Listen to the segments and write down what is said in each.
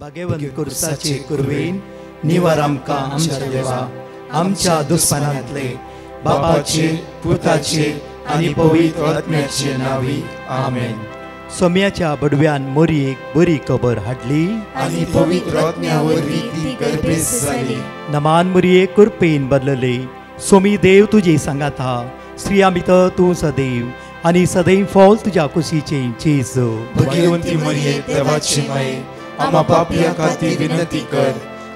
भगवंत कुर्साचे कुरवेन निवार आमकां आमच्या देवा आमच्या दुस्मनांतले बापाचे पुताचे आनी पवित्र आत्म्याचे नावी आमेन. सोम्याच्या बडव्यान मोरयेक बरी खबर हाडली आनी पवित्र आत्म्या वरवीं ती गर्भेस जाली. नमान मोरये कुरपेन बदलले. सोमी देव तुजे सांगात हा. स्त्रिया भितर तूं सदैव आनी सदैव फॉल तुज्या कुशीचे जेजू. भगवंती मरिये देवाची माये आम्हा पापियां खातीर विनंती कर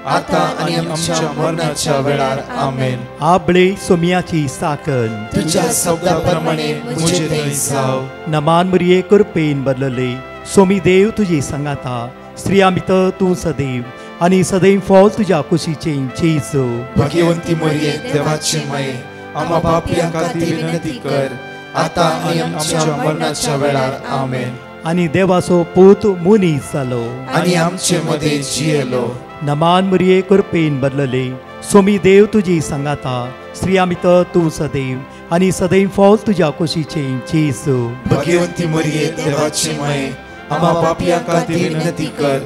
आता आनी आमच्या मरणाच्या वेळार आमेन. आबळे सोम्याची साकन तुझ्या शब्दाप्रमाणे मुझे थंय जाव. नमान मोरये कुरपेन बदलले. सोमी देव तुजे सांगात हा. स्त्रिया भितर तूं सदैव आनी सदैव फॉल तुज्या कुशीचे जेजू. भगवंती मरिये देवाची माये आम्हा पापियां खातीर विनंती कर आता आनी आमच्या मरणाच्या वेळार आमेन. आनी देवाचो पूत मुनीस जालो आनी आमचे मदे जियेलो. नमान मोरये कुरपेन बदलले. सोमी देव तुजी सांगात हा. स्त्रिया भितर तूं सदैव आनी सदैव फॉल तुज्या कुशीचे जेजू. भगवंती मरिये देवाची माये आम्हा पापियां खातीर विनंती कर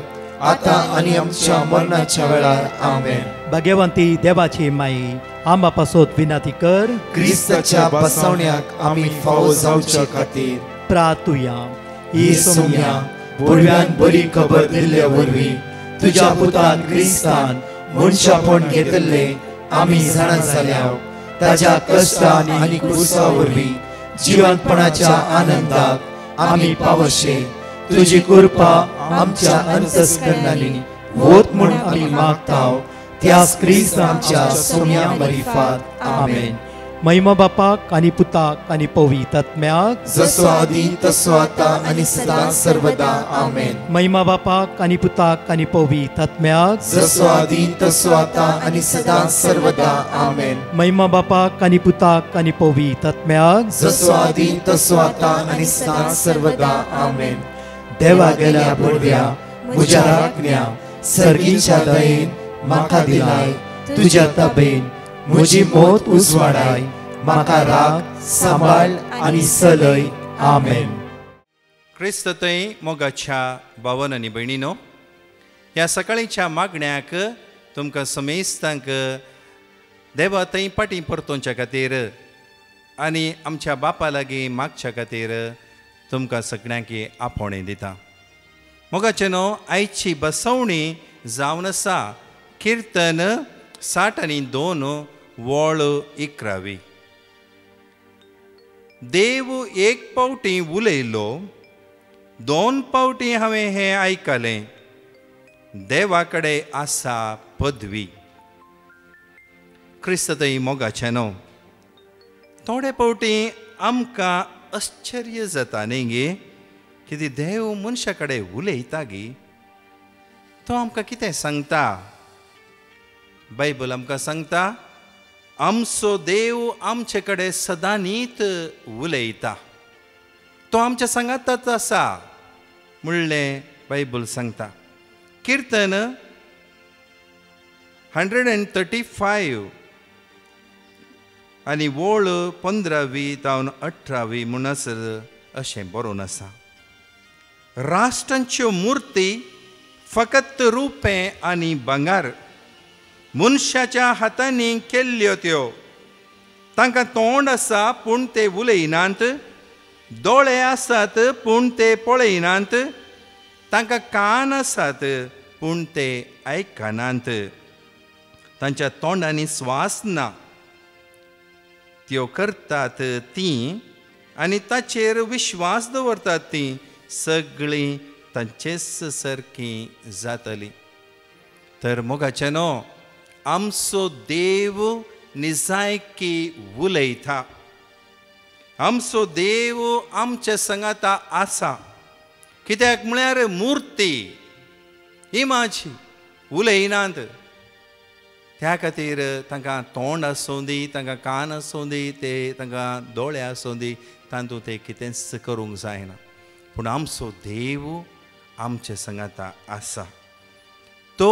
आता आनी आमच्या मरणाच्या वेळार आमेन. भगवंती देवाचे माये आम्हा पासत विनंती कर. क्रिस्ताच्या बसवण्याक आमी फावो जावच्या खातीर प्रार्थुया. ही सोम्या बडव्यान बरी खबर दिल्ल्या वरवीं तुज्या पुतान क्रिस्तान मनशापण घेतले आमी जाणा जाल्याव ताज्या कश्टान आनी क्रुसा वरवीं जिवंतपणाच्या आनंदाक आमी पावशे. तुजी कृपा आमच्या अंतस्करणांनी वोत म्हूण आमी मागताव. त्यास क्रिस्त आमच्या सोम्या मरिफात आमेन. महिमा बापाक आनी पुताक आनी पवित्र आत्म्याक जसो आदी तसो आता आनी सदां सर्वदा आमेन. महिमा बापाक आनी पुताक आनी पवित्र आत्म्याक जसो आदी तसो आता आनी सदां सर्वदा आमेन. महिमा बापाक आनी पुताक आनी पवित्र आत्म्याक जसो आदी तसो आता आनी सदां सर्वदा आमेन. देवा गेल्या बडव्या म्हज्या राखण्या सर्गीच्या दयेन म्हाका दिलाय. तुज्या ताबेन म्हजी मोत उजवाडाय. म्हाका राख सांबाळ आनी चलय. आमेन. क्रिस्त थंय मोगाच्या भावन आनी भयणीनो, ह्या सकाळीच्या मागण्याक तुमकां समेस्तांक देवा थंय पाटी परतोवच्या खातीर आनी आमच्या बापा लागीं मागच्या खातीर तुमकां सगळ्यांक आपोवणे दिता. मोगाचे न्हू, आयची बसवणी जावन आसा. किर्तन 62 वळ 11. देव एक पावटी उलयलो, 2 पावटी हांवें हें आयकलें. देवा कडेन आसा पदवी. क्रिस्त थंय मोगाचें न्हू, थोडे पावटी आमकां आश्चर्य जाता न्ही गे, कितें देव मनशा कडेन उलयता गे. तो आमकां कितें सांगता? बायबल आमकां सांगता आमचो देव आमचे कडेन सदांनीच उलयता. तो आमच्या सांगातच आसा म्हणलें बायबल सांगता. किर्तन 135 आनी वळ 15वी जावन 18वी म्हणसर अशें बरोवन आसा. राष्ट्रांच्यो मुर्ती फकत रुपें आनी भांगार मनशाच्या हातांनी केल्ल्यो त्यो. तांकां तोंड आसा पूण ते उलयनात, दोळे आसात पूण ते पळयनात, तांकां कान आसात पूण ते आयकनात, तांच्या तोंडांनी स्वास ना. त्यो करतात तीं आनी ताचेर विश्वास दवरतात तीं सगळीं तांचेच सारकीं जातलीं. तर मोगाचें न्हू, आमचो देव निजायकी उलयता. आमचो देव आमच्या संगाता आसा. कित्याक म्हळ्यार मुर्ती इमाची उलयनात. त्या खातीर तांकां तोंड आसूं दी, तांकां कान आसूं दी, ते तांकां दोळे आसूं दी, तातूंत ते कितेंच करूंक जायना. पूण आमचो देव आमच्या संगाता आसा. तो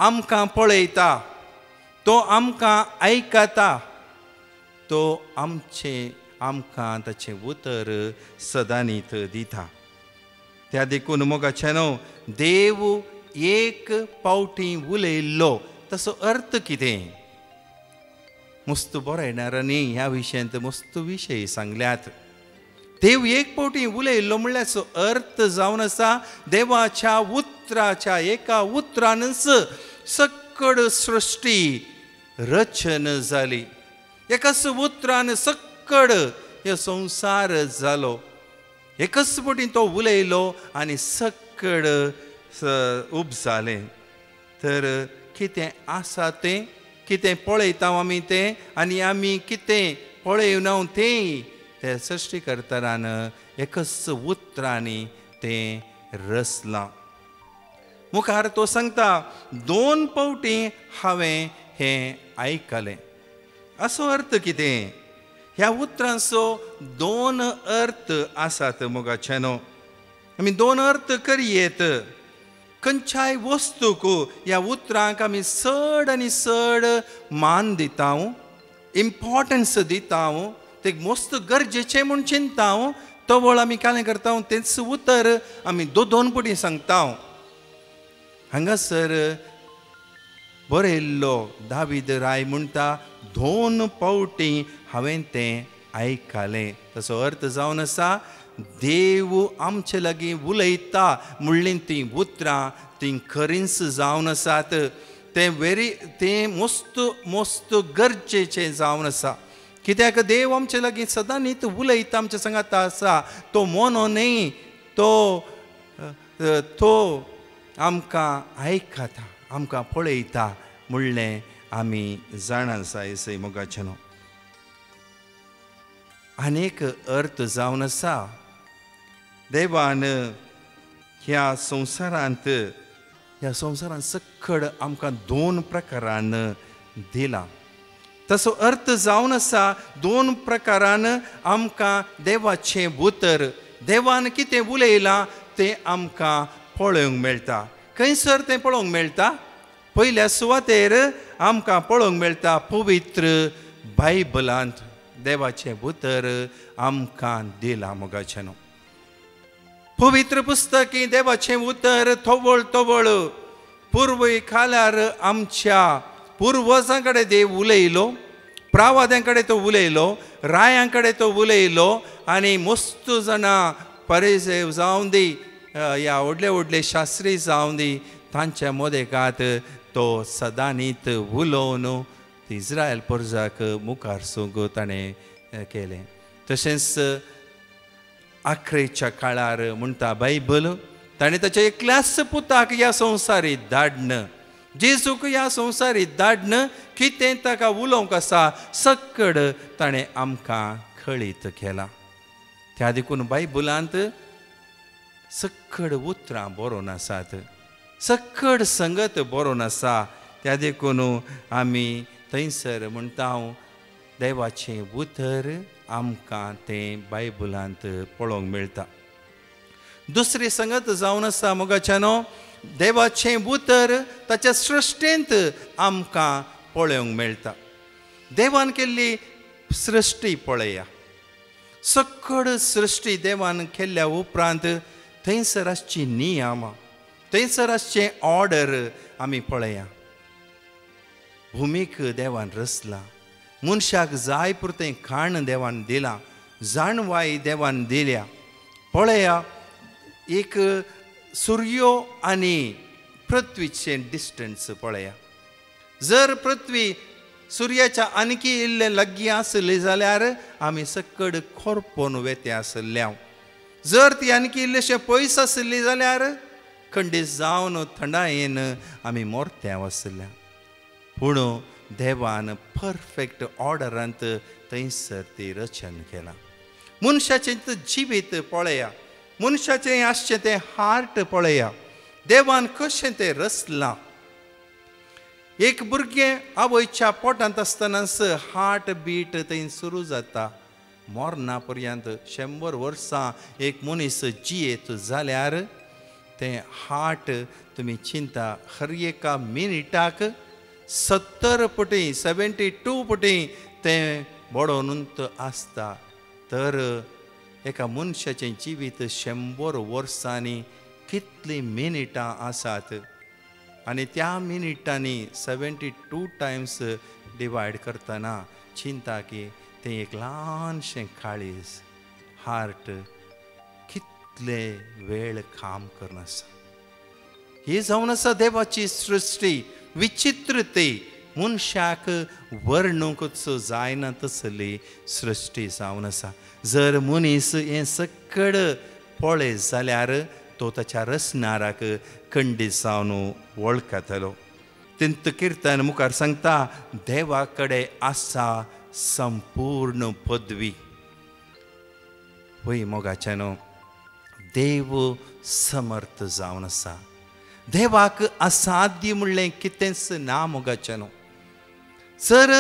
आमकां पळयता, तो आमकां आयकता, तो आमकां ताचें उतर सदांनीच दिता. त्या देखून मोगाचें न्हू, देव एक पावटी उलयल्लो तसो अर्थ कितें? मस्त बरयणाऱ्यांनी ह्या विशयांत मस्त विशय सांगल्यात. देव एक पावटी उलयल्लो म्हणल्यार अर्थ जावन आसा देवाच्या उतराच्या एका उतरानच सकड सृश्टी रचन जाली. एकाच उतरान सकड हे संसार जालो. एकच पावटी तो उलयलो आनी सकड उब जालें. तर कितें आसा तें, कितें पळयता आमी तें आनी आमी कितें पळयना तें ते सृश्टीकर्तारान एकच उतरांनी तें रचलां. मुखार तो सांगता 2 पावटी हांवें हें आयकलें. असो अर्थ कितें? ह्या उतरांचो 2 अर्थ आसात मोगाचेनो. आमी 2 अर्थ करयेत. खंयच्याय वस्तूक ह्या उतरांक आमी चड आनी चड मान दिता, इम्पॉर्टन्स दिता, ते मस्त गरजेचें म्हूण चिंता. तो वळ आमी कालें करता तेच उतर आमी 2 पावटी सांगता. हांगासर बरयल्लो दावीद राय म्हणटा 2 पावटी हांवें तें आयकलें. ताचो अर्थ जावन आसा देव आमचे लागीं उलयता म्हणली ती उतरां ती खरींच जावन आसात. तें मस्त गरजेचें जावन आसा. कित्याक देव आमचे लागीं सदां न्हीद उलयता, आमच्या सांगात आसा. तो मोनो न्ही, तो आमकां आयकता, आमकां पळयता म्हणलें आमी जाणा जाय मोगाचेनो. आनीक अर्थ जावन आसा देवान ह्या संवसारांत सकड आमकां 2 प्रकारान दिला. तसो अर्थ जावन आसा 2 प्रकारान आमकां देवाचें उतर, देवान कितें उलयलां तें आमकां पळोवंक मेळटा. खंयसर तें पळोवंक मेळटा? पयल्या सुवातेर आमकां पळोवंक मेळटा पवित्र बायबलांत देवाचें उतर आमकां दिलां मोगाचेनो. पवित्र पुस्तक ही देवाचें उतर तवळ पूर्वी काळार आमच्या पुर्वजां कडेन देव उलयलो, प्रावाद्यां कडेन तो उलयलो, रायां कडेन तो उलयलो आनी मस्त जाणां फरिसेव जावं दी या व्हडले शास्त्री जावं दी तांच्या मोदेकांत तो सदां न्हीद उलोवन इस्रायल परजाक मुखार सोंग ताणें केलें. तशेंच आख्रेच्या काळार म्हणटा बायबल ताणें ताच्या एकल्याच पुताक ह्या संवसारीत धाडन, जेजूक ह्या संवसारीत धाडन कितें ताका उलोवंक आसा सकड ताणें आमकां कळीत केलां. त्या देखून बायबलांत सकड उतरां बरोवन आसात, सकड संगत बरोवन आसा. त्या देखून आमी थंयसर म्हणटा देवाचें उतर आमकां तें बायबलांत पळोवंक मेळटा. दुसरी संगत जावन आसा मोगाचेनो देवाचें उतर ताच्या सृश्टेंत आमकां पळोवंक मेळटा. देवान केल्ली सृश्टी पळया. सकड सृश्टी देवान केल्ल्या उपरांत थंयसर आसची नियम, थंयसर आसचें ऑर्डर आमी पळया. भुमीक देवान रचला, मनशाक जाय पुरतें खाण देवान दिलां, जाणवाय देवान दिल्या. पळया एक सूर्यो आनी पृथ्वीचें डिस्टन्स पळया. जर पृथ्वी सुर्याच्या आनकी इल्लें लागीं आसली जाल्यार आमी सकड खोरपोन वेते आसल्या. जर ती आनकी इल्लेशें पयस आसली जाल्यार खंडीत जावन थंडायेन आमी मोरत्या वसल्या. पूण देवान परफेक्ट ऑर्डरांत थंयसर ती रचन केलां. मनशाचें जिवीत पळया, मनशाचें आसचें तें हार्ट पळया. देवान कशें तें रचलां. एक भुरगें आवयच्या पोटांत आसतनाच हार्ट बीट थंय सुरू जाता. मरणा पर्यंत 100 वर्सां एक मनीस जियेत जाल्यार तें हार्ट तुमी चिंता हर एका मिनिटाक 70 पटी 72 पटी तें बडोवनूच आसता. तर एका मनशाचें जिवीत 100 वर्सांनी कितलीं मिनिटां आसात. आनी त्या मिनिटांनी 72 टायम्स डिवायड करतना चिंता की तें एक ल्हानशें काळीज हार्ट कितले वेळ काम करन आसा. ही जावन आसा देवाची सृश्टी, विचित्र ती मनशाक वर्णूंकच जायना तसली सृश्टी जावन आसा. जर मनीस हें सकड पळयत जाल्यार तो ताच्या रचणाराक खंडीत जावन वळखतलो. तेंत किर्तन मुखार सांगता, देवा कडेन आसा संपूर्ण पदवी. वय मोगाच्यानो, देव समर्थ जावन आसा. देवाक असाध्य म्हणलें कितेंच ना मोगाच्यानो. जर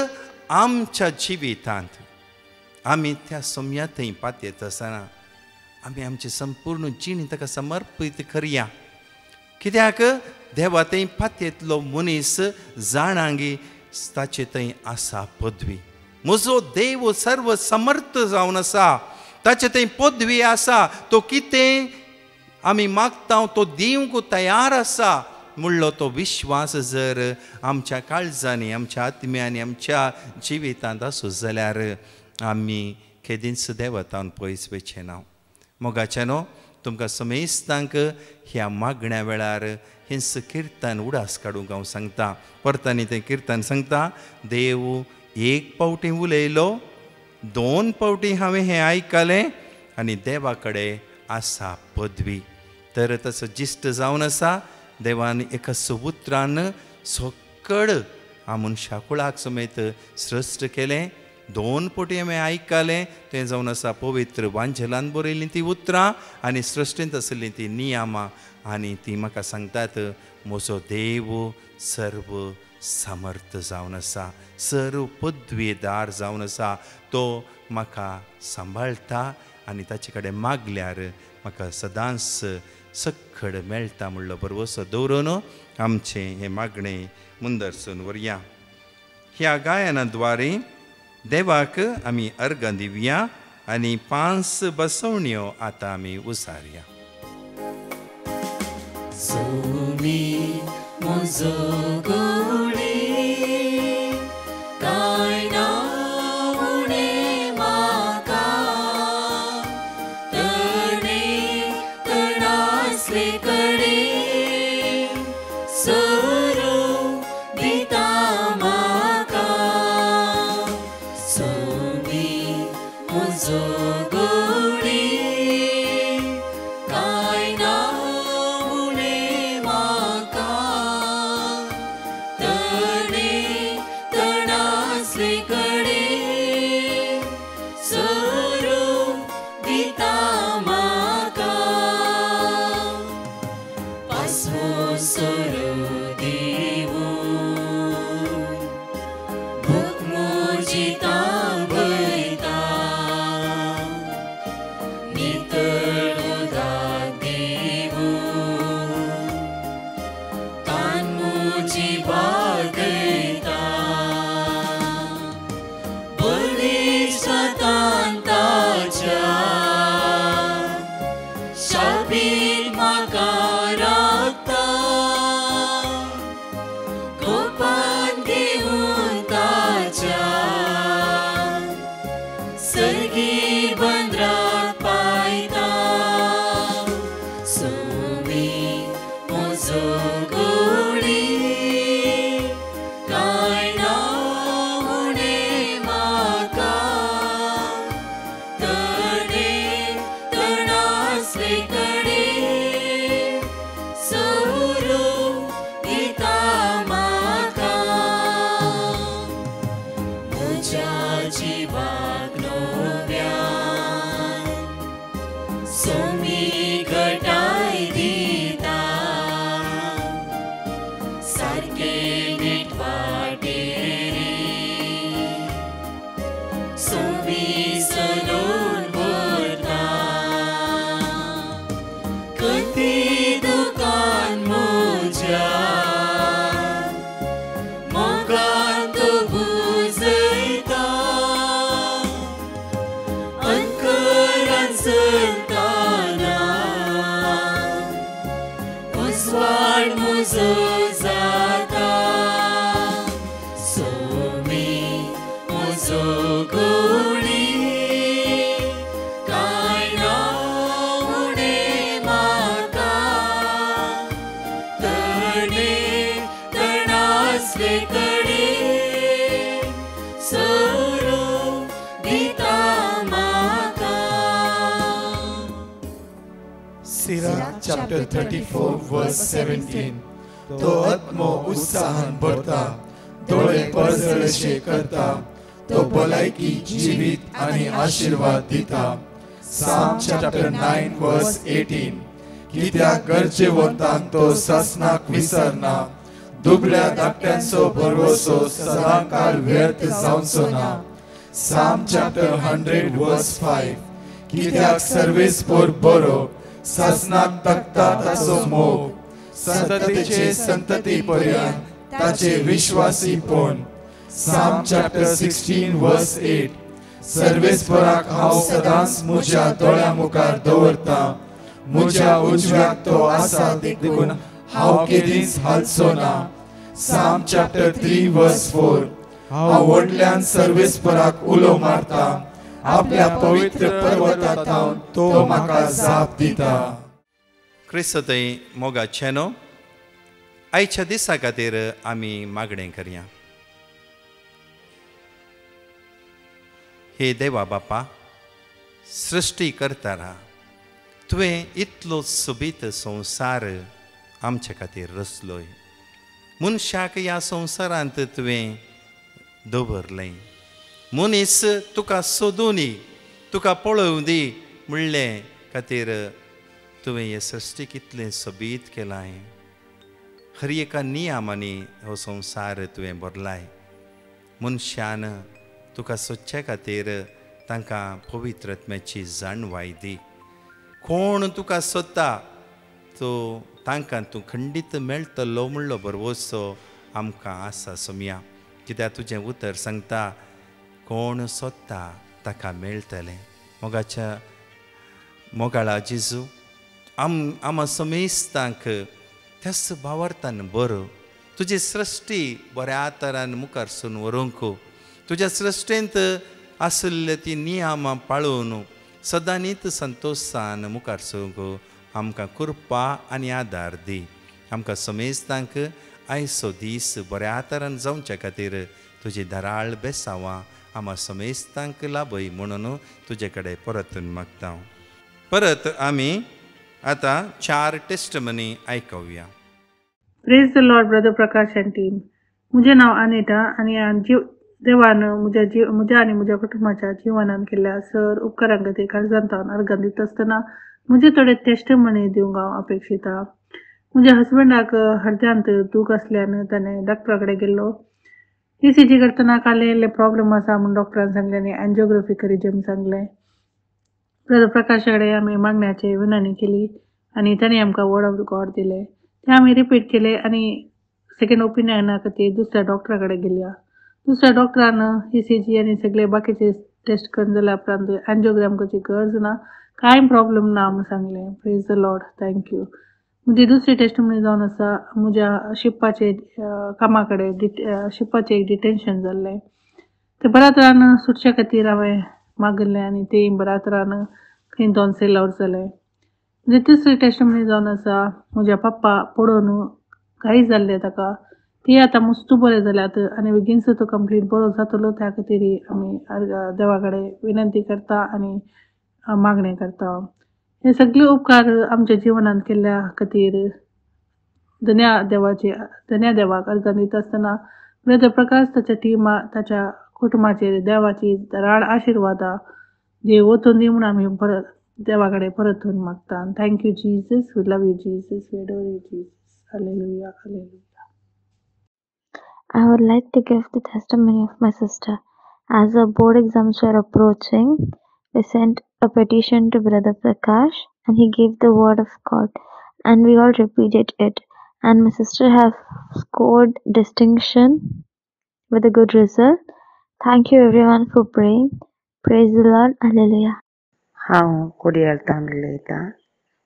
आमच्या जिवितांत आमी त्या सोम्या थंय पातयेत आसतना आमी आमचें संपूर्ण जीण ताका समर्पीत करया. कित्याक देवा थंय पातयेतलो मनीस जाणांगी ताचे थंय आसा पदवी. म्हजो देव सर्व समर्थ जावन आसा, ताचे थंय पदवी आसा. तो कितें आमी मागता तो दिवंक तयार आसा म्हणलो तो विश्वास जर आमच्या काळजांनी, आमच्या आत्म्यांनी, आमच्या जिवितांत आसूं जाल्यार आमी केदींच देवतावन पयस वयचे ना. मोगाच्यानो, तुमकां समेस्तांक ह्या मागण्या वेळार हिंस किर्तन उडास काडूंक हांव सांगता. परतांनी तें किर्तन सांगता, देव एक पावटी उलयलो, 2 पावटी हांवें हें आयकलें आनी देवा कडेन आसा पदवी. तर तसो जिश्ट जावन आसा. देवान एका उतरान सकड हा मनशा कुळाक समेत सृश्ट केलें. 2 पावटी हांवें आयकलें तें जावन आसा पवित्र वांजेलान बरयलीं ती उतरां आनी सृश्टींत आसलीं ती नियमां. आनी ती म्हाका सांगतात, म्हजो देव सर्व समर्थ जावन आसा, सर्व पदवीदार जावन आसा. तो म्हाका सांबाळटा आनी ताचे कडेन मागल्यार म्हाका सदांच सकड मेळटा म्हणलो बरोसो दवरून आमचें हें मागणें मुंदरसून व्हरया. ह्या गायनाद्वारे देवाक आमी अर्घ दिवया आनी 5 बसवण्यो आतां आमी उसारया. Uswad muzo za सोगोळी काय रावणे म्हाका तणे तणासले कडे सोरो दिता म्हाका. Sirach chapter 34 verse 17. तो आत्मो उत्साहान भरता, दोळे पळसळशे करता, तो भलायकी जीवित आणि आशीर्वाद दिता. Psalm chapter 9 verse 18. कित्याक गरजेवंतांक तो सासनाक विसरना, दुबळ्या धाकट्यांचो भरवसो सदांकाळ व्यर्थ जावचो ना. Psalm chapter 100 verse 5. कित्याक सर्वेस्पोर बरो, सासनाक तकता ताचो मोग, संततीचे संतती पर्यंत ताचे विश्वासीपण. Psalm chapter 16 verse 8. सर्वेस्पराक हांव सदांच म्हज्या दोळ्या मुखार दवरता, म्हज्या उजव्याक तो आसा देखून हांव केदींच हालचो ना. Psalm chapter 3 verse 4. हांव व्हडल्यान सर्वेस्पराक उलो मारता, आपल्या पवित्र पर्वतांत तो म्हाका जाप दिता. क्रिस्तय मोगाचेनो, आयच्या दिसा खातीर आमी मागणें करया. हे देवा बापा, सृष्टी करताना तुवें इतलो सोबीत संवसार आमचे खातीर रचलोय. मनशाक ह्या संवसारांत तुवें दवरलें. मनीस तुका सोदून तुका पळोवं दी म्हणले खातीर तुवें हे सृश्टी कितलें सोबीत केलाय. हर एका नियमांनी हो संवसार तुवें भरलाय. मनशान तुका सोदचे खातीर तांकां पवित्र आत्म्याची जाणवाय दी. कोण तुका सोदता तो तांकां तूं खंडीत मेळटलो म्हणलो बरवसो आमकां आसा सोम्या. कित्याक तुजें उतर सांगता, कोण सोदता ताका मेळटलें. मोगाळा जेजू, आम समेस्तांक त्याच भावार्थान बरो तुजी सृश्टी बऱ्या तरान मुखार सून व्हरूंक, तुज्या सृश्टेंत आसले ती नियमां पाळून सदांनीच संतोषान मुखार सरूंक आमकां कृपा आनी आदार दी. आमकां समेस्तांक आयचो दीस बऱ्या तरान जावचे खातीर तुजी धराळ बेसांवां आमा समेस्तांक लाभय म्हणून तुजे कडेन परतून मागता. परत आमी आतां 4 टेस्टमनी आयकूया. Praise the lord brother Prakash and team. म्हजें नांव अनिता आनी देवान म्हज्या आनी म्हज्या कुटुंबाच्या जिवनान केल्ल्या सर उपकारां खातीर काळजांतावन अर्गां दिता आसतना म्हजे थोडे टेस्टमनी दिवंक हांव अपेक्षिता. म्हज्या हजबंडाक हृदयांत दूख आसल्यान ताणें डॉक्टरा कडेन गेल्लो. ECG करतना काले प्रॉब्लेम आसा म्हूण डॉक्टरान सांगलें आनी एंजिओग्राफी करीत म्हूण सांगलें. ब्रदर प्रकाशा कडेन आमी मागण्याची विनवणी केली आनी ताणें आमकां वर्ड ऑफ गॉड दिलें. तें आमी रिपीट केलें आनी सेकंड ओपिनियना खातीर दुसऱ्या डॉक्टरा कडेन गेल्या. दुसऱ्या डॉक्टरान ECG आनी सगळे बाकीचे टेस्ट करून जाल्या उपरांत एंजिओग्राम करची गरज ना, कांय प्रॉब्लेम ना म्हूण सांगलें. Praise the Lord. थँक्यू. म्हजी दुसरी टेस्टमनी जावन आसा म्हज्या शिपाचे कामा कडेन शिपाचें एक डिटेन्शन जाल्लें. तें बऱ्या तरान सुटचे खातीर हांवें मागलें आनी तें बऱ्या तरान खंय 2 सेल जालें. म्हणजे तिसरी टेस्टमनी जावन आसा म्हज्या पप्पा पडोवन घाई जाल्लें ताका. ती आतां मस्तू बरें जाल्यात आनी बेगीनसो तो कंप्लीट बरो जातलो. त्या खातीर आमी देवा कडेन विनंती करता आनी मागणें करता. हे सगळे उपकार आमच्या जिवनांत केल्ल्या खातीर देवाक अर्गां दिता आसतना ब्रदर प्रकाश ताच्या टिमा ताच्या कुटुंबाचेर देवाची राड आशिर्वादा देव वचून दी म्हूण आमी देवा कडेन परतून मागता. Thank you Jesus. We love you Jesus. We adore you Jesus. Hallelujah. Hallelujah. I would like to give the testimony of my sister. As our board exams were approaching, we sent a petition to Brother Prakash and he gave the word of God and we all repeated it. And my sister have scored distinction with a good result. Thank you everyone for praying. Praise the Lord. Hallelujah. हांव कोडयाळ तावन उलयतां.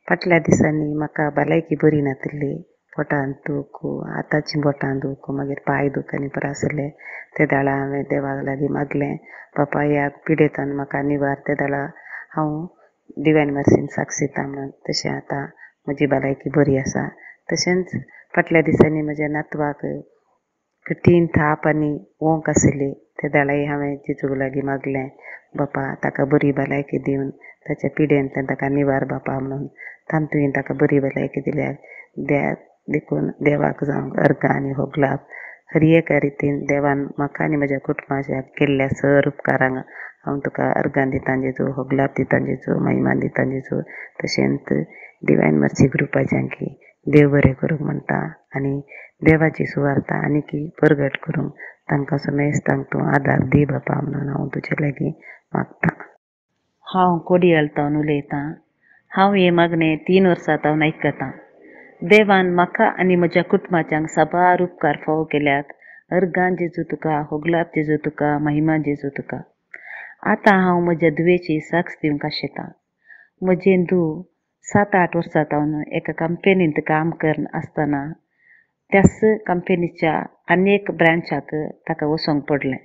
फाटल्या दिसांनी म्हाका भलायकी बरी नासली पोटान दूख आतांची बोटां दूख मागीर पांय दूख आनी बरें आसले ते दाळा हांवें देवाक लागीं मागलें बापा ह्या पिडेतान म्हाका निवार ते दाळा हांव डिवायन मर्सीन साक्षीता म्हणून तशें आतां म्हजी भलायकी बरी आसा. तशेंच फाटल्या दिसांनी म्हज्या नातवाक कठीण थाप आनी वोंक आशिल्ली ते दाळाय हांवें जेजूक लागीं मागलें बापा ताका बरी भलायकी दिवन ताच्या पिडेंतल्यान ताका निवार बापा म्हणून तांतूय ताका बरी भलायकी दिल्या देखून देवाक जावं अर्गां आनी होगलाप हर एका रितीन देवान म्हाका आनी म्हज्या कुटुंबाच्या केल्ल्या सर उपकारांक हांव तुका अर्गां दितां जेजू होगलाप दितां जेजू महिमान दितां जेजू. तशेंच डिवायन मर्सी ग्रुपाच्यांक देव बरें करूंक म्हणटा आनी देवाची सुवार्ता आनीकय परगट करूंक तांकां समेस्तांक तूं आदार दी बापा म्हणून हांव तुजे लागीं मागतां. हांव कोडयाळतावन उलयतां. हांव हे मागणें 3 वर्सां जावन आयकतां. देवान म्हाका आनी म्हज्या कुटुंबाच्यांक साबार उपकार फावो केल्यात. अर्गां जेजू तुका, होगलाप जेजू तुका, महिमा जेजू तुका. आतां हांव म्हज्या दुवेची साक्ष दिवंक आशेतां. म्हजें धूव 7-8 वर्सां जावन एका कंपनींत काम करन आसतना त्याच कंपनीच्या आनीक ब्रांचाक ताका वचोंक पडलें.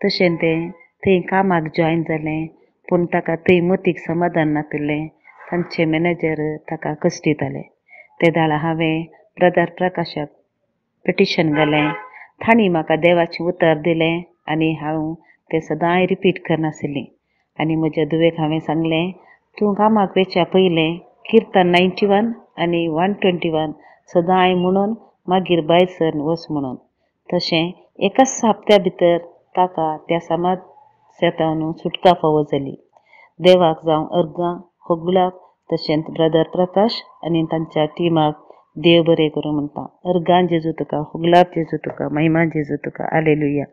तशें तें थंय कामाक जॉयन जालें पूण ताका थंय मतीक समाधान नासलें. तांचे मॅनेजर ताका कश्टिताले. ते दाळा हांवें ब्रदर प्रकाशाक पिटिशन घालें. तांणी म्हाका देवाचें उतर दिलें आनी हांव तें सदांय रिपीट करनाशिल्लीं. आनी म्हज्या धुवेक हांवें सांगलें तूं कामाक वयच्या पयलें किर्तन 91 आनी 121 सदांय म्हणून मागीर भायर सरून वच म्हणून. तशें एकाच हप्त्या भितर ताका त्या समस्यांतल्यान सुटका फावो जाली. देवाक जावं अर्गां होगलाप तशेंच ब्रदर प्रकाश आनी तांच्या टिमाक देव बरें करूं म्हणटा. अर्गां जेजू तुका, होगलाप जेजू तुका, महिमा जेजू तुका. हालेलुया.